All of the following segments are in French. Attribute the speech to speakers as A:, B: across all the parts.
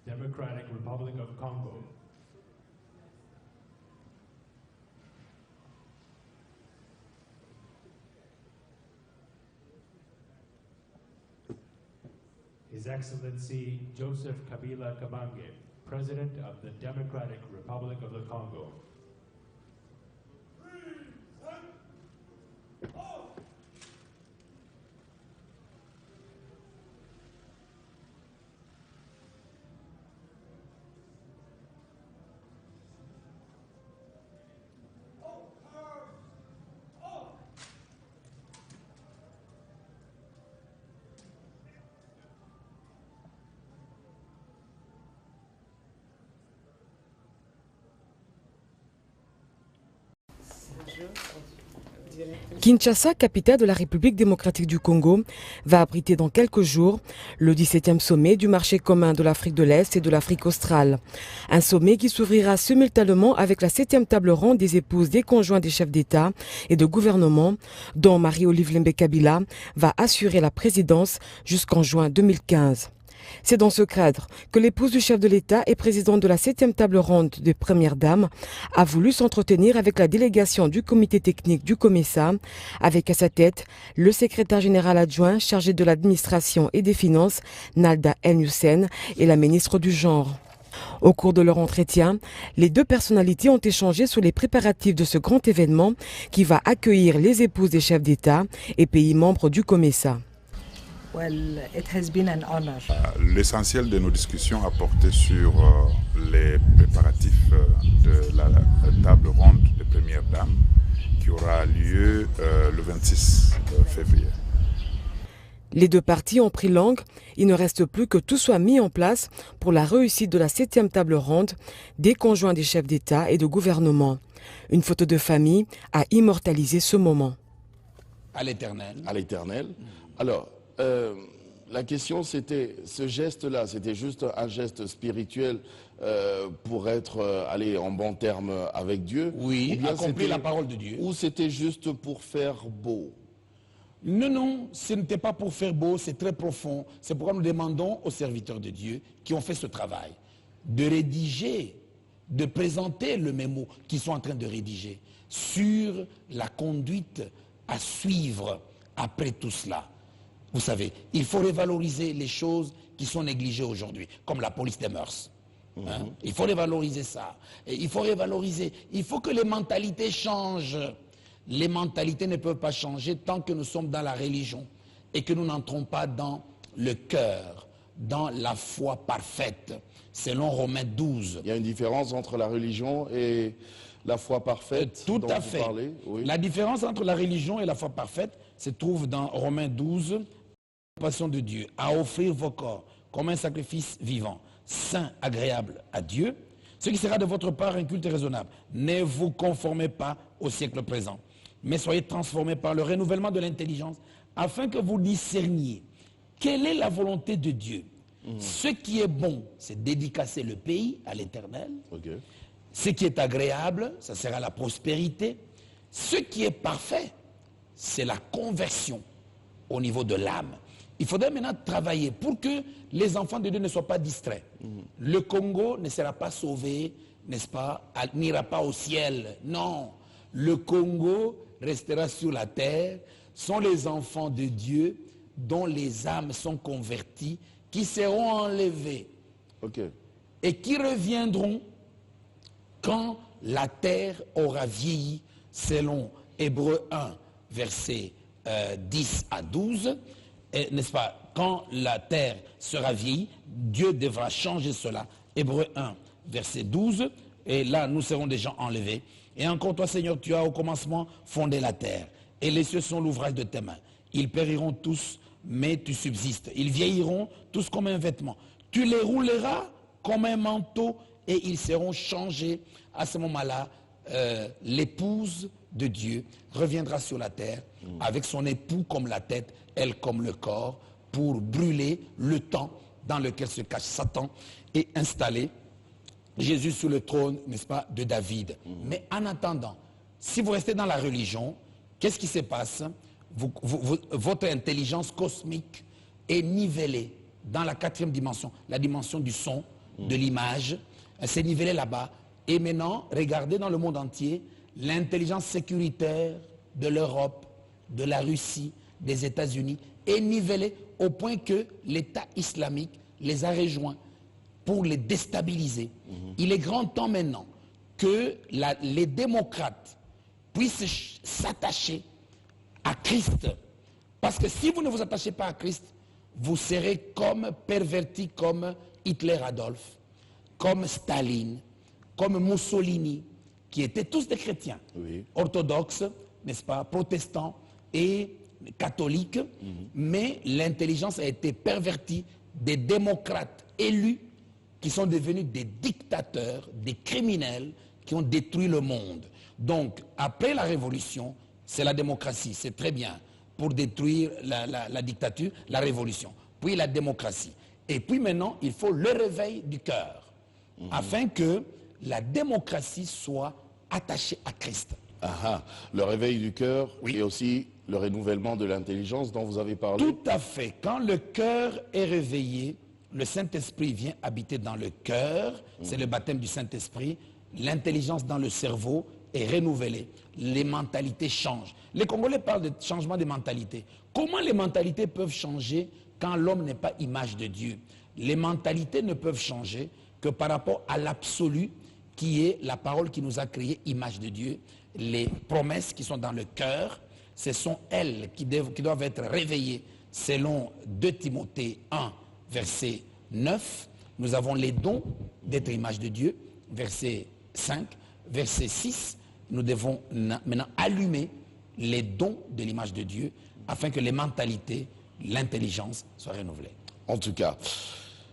A: Democratic Republic of Congo. His Excellency Joseph Kabila Kabange, President of the Democratic Republic of the Congo.
B: Kinshasa, capitale de la République démocratique du Congo, va abriter dans quelques jours le 17e sommet du marché commun de l'Afrique de l'Est et de l'Afrique australe. Un sommet qui s'ouvrira simultanément avec la 7e table ronde des épouses des conjoints des chefs d'État et de gouvernement, dont Marie-Olive Lembe Kabila va assurer la présidence jusqu'en juin 2015. C'est dans ce cadre que l'épouse du chef de l'État et présidente de la 7e table ronde des premières dames a voulu s'entretenir avec la délégation du comité technique du COMESA, avec à sa tête le secrétaire général adjoint chargé de l'administration et des finances, Nalda El-Hussein, et la ministre du genre. Au cours de leur entretien, les deux personnalités ont échangé sur les préparatifs de ce grand événement qui va accueillir les épouses des chefs d'État et pays membres du COMESA.
C: L'essentiel de nos discussions a porté sur les préparatifs de la table ronde des premières dames qui aura lieu le 26 février.
B: Les deux parties ont pris langue. Il ne reste plus que tout soit mis en place pour la réussite de la 7e table ronde des conjoints des chefs d'État et de gouvernement. Une photo de famille a immortalisé ce moment.
D: À l'Éternel.
E: À l'Éternel. Alors, la question c'était, ce geste-là, c'était juste un geste spirituel pour être allé en bon terme avec Dieu?
D: Oui,
E: ou bien
D: accomplir la parole de Dieu.
E: Ou c'était juste pour faire beau?
D: Non, non, ce n'était pas pour faire beau, c'est très profond. C'est pourquoi nous demandons aux serviteurs de Dieu qui ont fait ce travail de rédiger, de présenter le mémo qu'ils sont en train de rédiger sur la conduite à suivre après tout cela. Vous savez, il faut revaloriser les choses qui sont négligées aujourd'hui, comme la police des mœurs. Hein? Il faut revaloriser ça. Et il faut revaloriser. Il faut que les mentalités changent. Les mentalités ne peuvent pas changer tant que nous sommes dans la religion et que nous n'entrons pas dans le cœur, dans la foi parfaite, selon Romains 12.
E: Il y a une différence entre la religion et la foi parfaite.
D: Tout
E: dont
D: à
E: vous
D: fait.
E: parlez, oui.
D: La différence entre la religion et la foi parfaite se trouve dans Romains 12. Passion de Dieu, à offrir vos corps comme un sacrifice vivant, saint, agréable à Dieu, ce qui sera de votre part un culte raisonnable. Ne vous conformez pas au siècle présent, mais soyez transformés par le renouvellement de l'intelligence, afin que vous discerniez quelle est la volonté de Dieu. Ce qui est bon, c'est dédicacer le pays à l'Éternel.
E: Okay.
D: Ce qui est agréable, ça sera la prospérité. Ce qui est parfait, c'est la conversion au niveau de l'âme. Il faudrait maintenant travailler pour que les enfants de Dieu ne soient pas distraits. Le Congo ne sera pas sauvé, n'est-ce pas, n'ira pas au ciel. Non, le Congo restera sur la terre. Sont les enfants de Dieu dont les âmes sont converties, qui seront enlevés et qui reviendront quand la terre aura vieilli, selon Hébreux 1, versets 10 à 12. N'est-ce pas, quand la terre sera vieillie, Dieu devra changer cela. Hébreux 1, verset 12, et là nous serons déjà enlevés. Et encore toi Seigneur, tu as au commencement fondé la terre, et les cieux sont l'ouvrage de tes mains. Ils périront tous, mais tu subsistes. Ils vieilliront tous comme un vêtement. Tu les rouleras comme un manteau, et ils seront changés. À ce moment-là, l'épouse de Dieu reviendra sur la terre avec son époux comme la tête, elle comme le corps, pour brûler le temps dans lequel se cache Satan et installer Jésus sur le trône, n'est-ce pas, de David. Mais en attendant, si vous restez dans la religion, qu'est-ce qui se passe? Votre intelligence cosmique est nivellée dans la 4e dimension, la dimension du son, de l'image, s'est nivelée là-bas. Et maintenant, regardez dans le monde entier, l'intelligence sécuritaire de l'Europe, de la Russie, des États-Unis est nivelée au point que l'État islamique les a rejoints pour les déstabiliser. Il est grand temps maintenant que les démocrates puissent s'attacher à Christ. Parce que si vous ne vous attachez pas à Christ, vous serez comme pervertis comme Hitler Adolphe, comme Staline, comme Mussolini, qui étaient tous des chrétiens, orthodoxes, n'est-ce pas, protestants et catholiques, mais l'intelligence a été pervertie, des démocrates élus qui sont devenus des dictateurs, des criminels qui ont détruit le monde. Donc, après la révolution, c'est la démocratie, c'est très bien, pour détruire la dictature, la révolution, puis la démocratie. Et puis maintenant, il faut le réveil du cœur, afin que la démocratie soit attachée à Christ.
E: Le réveil du cœur et aussi le renouvellement de l'intelligence dont vous avez parlé.
D: Tout à fait. Quand le cœur est réveillé, le Saint-Esprit vient habiter dans le cœur, c'est le baptême du Saint-Esprit, l'intelligence dans le cerveau est renouvelée, les mentalités changent. Les Congolais parlent de changement de mentalité. Comment les mentalités peuvent changer quand l'homme n'est pas image de Dieu? Les mentalités ne peuvent changer que par rapport à l'absolu qui est la parole qui nous a créé image de Dieu. Les promesses qui sont dans le cœur, ce sont elles qui doivent être réveillées selon 2 Timothée 1, verset 9. Nous avons les dons d'être image de Dieu, verset 5, verset 6. Nous devons maintenant allumer les dons de l'image de Dieu afin que les mentalités, l'intelligence soient renouvelées.
E: En tout cas,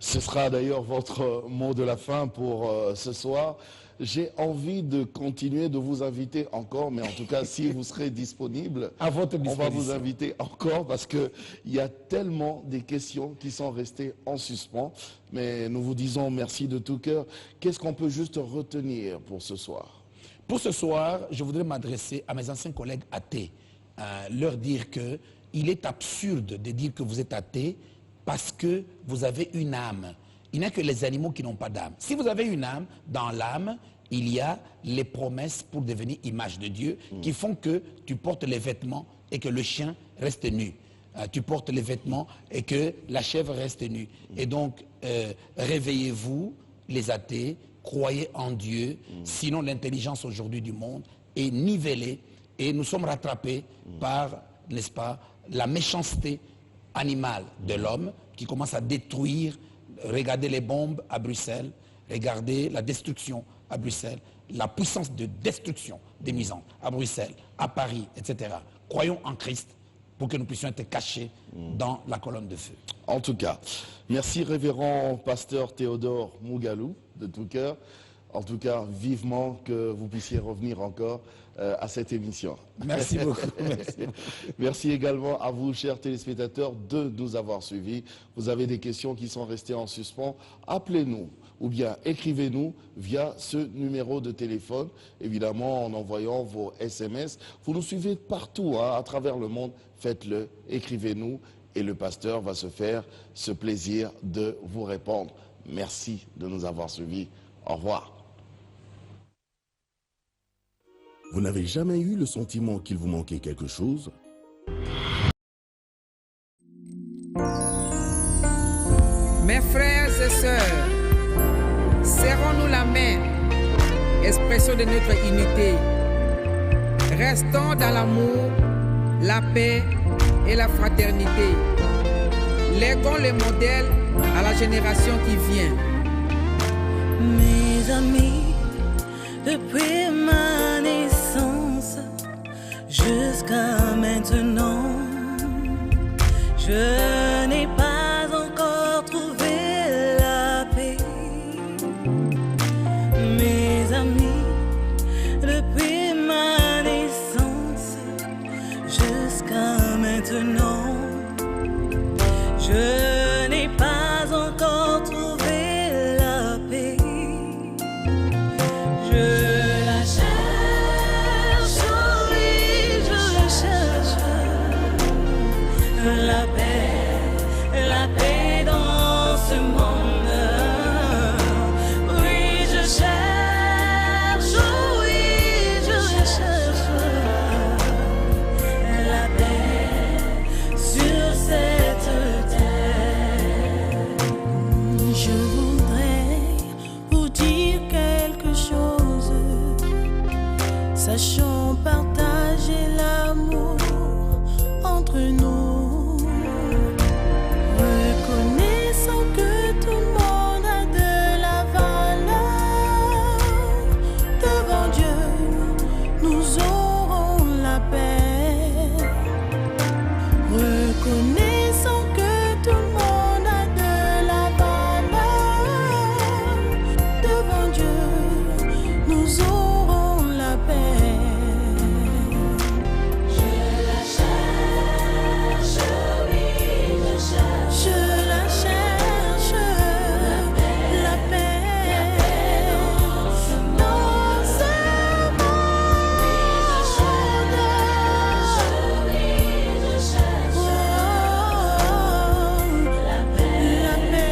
E: ce sera d'ailleurs votre mot de la fin pour ce soir. J'ai envie de continuer de vous inviter encore, mais en tout cas, si vous serez disponible,
D: à votre
E: on va vous inviter encore parce qu'il y a tellement des questions qui sont restées en suspens. Mais nous vous disons merci de tout cœur. Qu'est-ce qu'on peut juste retenir pour ce soir?
D: Pour ce soir, je voudrais m'adresser à mes anciens collègues athées, leur dire qu'il est absurde de dire que vous êtes athée parce que vous avez une âme. Il n'y a que les animaux qui n'ont pas d'âme. Si vous avez une âme, dans l'âme, il y a les promesses pour devenir image de Dieu qui font que tu portes les vêtements et que le chien reste nu. Tu portes les vêtements et que la chèvre reste nue. Et donc, réveillez-vous, les athées, croyez en Dieu, sinon l'intelligence aujourd'hui du monde est nivelée et nous sommes rattrapés par, n'est-ce pas, la méchanceté animale de l'homme qui commence à détruire. Regardez les bombes à Bruxelles, regardez la destruction à Bruxelles, la puissance de destruction des nuisances à Bruxelles, à Paris, etc. Croyons en Christ pour que nous puissions être cachés dans la colonne de feu.
E: En tout cas, merci révérend pasteur Théodore Mougalou, de tout cœur. En tout cas, vivement que vous puissiez revenir encore à cette émission.
D: Merci beaucoup.
E: Merci également à vous, chers téléspectateurs, de nous avoir suivis. Vous avez des questions qui sont restées en suspens, appelez-nous ou bien écrivez-nous via ce numéro de téléphone, évidemment en envoyant vos SMS. Vous nous suivez partout, à travers le monde, faites-le, écrivez-nous et le pasteur va se faire ce plaisir de vous répondre. Merci de nous avoir suivis. Au revoir.
F: Vous n'avez jamais eu le sentiment qu'il vous manquait quelque chose?
G: Mes frères et sœurs, serrons-nous la main, expression de notre unité. Restons dans l'amour, la paix et la fraternité. Léguons le modèle à la génération qui vient.
H: Mes amis, depuis ma naissance jusqu'à maintenant, je n'ai pas encore trouvé la paix. Mes amis, depuis ma naissance jusqu'à maintenant, je n'ai pas encore trouvé la paix. Je la cherche, oui, je la cherche, la paix. Je voudrais vous dire quelque chose, sachons partager l'amour entre nous, reconnaissant que tout le monde a de la valeur devant Dieu, nous aurons la paix, reconnaissant que tout le monde a de la valeur devant Dieu, nous aurons la paix. Je la cherche, la paix dans ce monde. La paix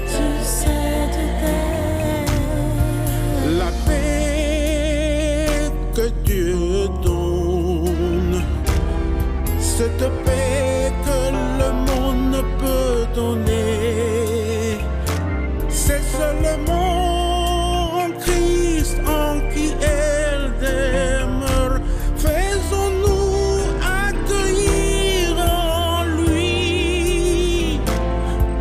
H: sur cette terre.
I: La paix que Dieu donne, cette paix que le monde ne peut donner, c'est seulement en Christ en qui elle demeure. Faisons-nous accueillir en lui,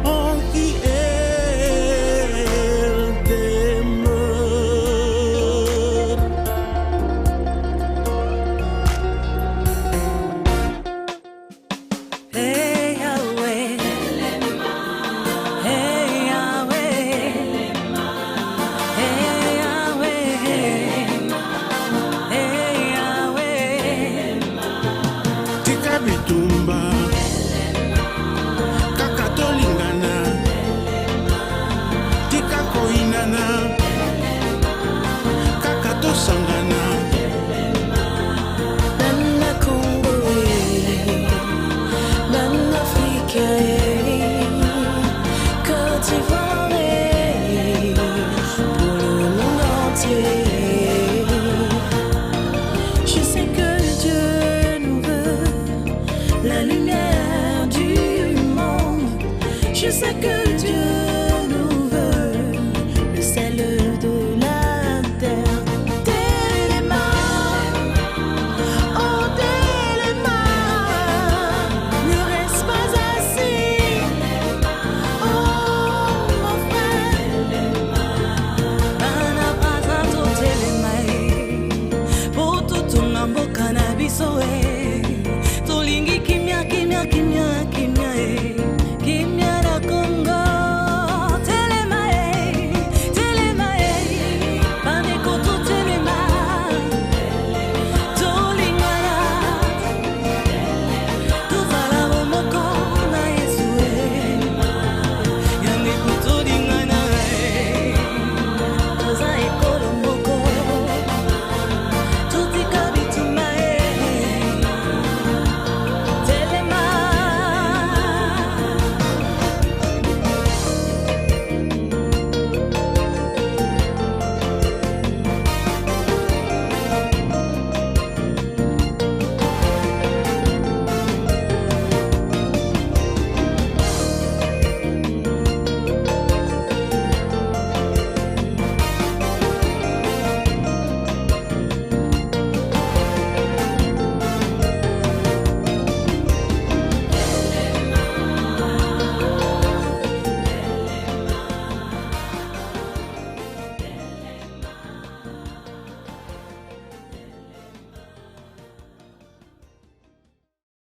I: en qui elle demeure.
H: Hey Yahweh, hey Yahweh, hey Yahweh, hey Yahweh.
I: Tika bitumba kaka tolingana, tika koinana kaka tosangana.
H: Nana Congo, Nana Afrique, Côte d'Ivoire, pour le monde entier. Je sais que Dieu nous veut la lumière du monde. Je sais que Dieu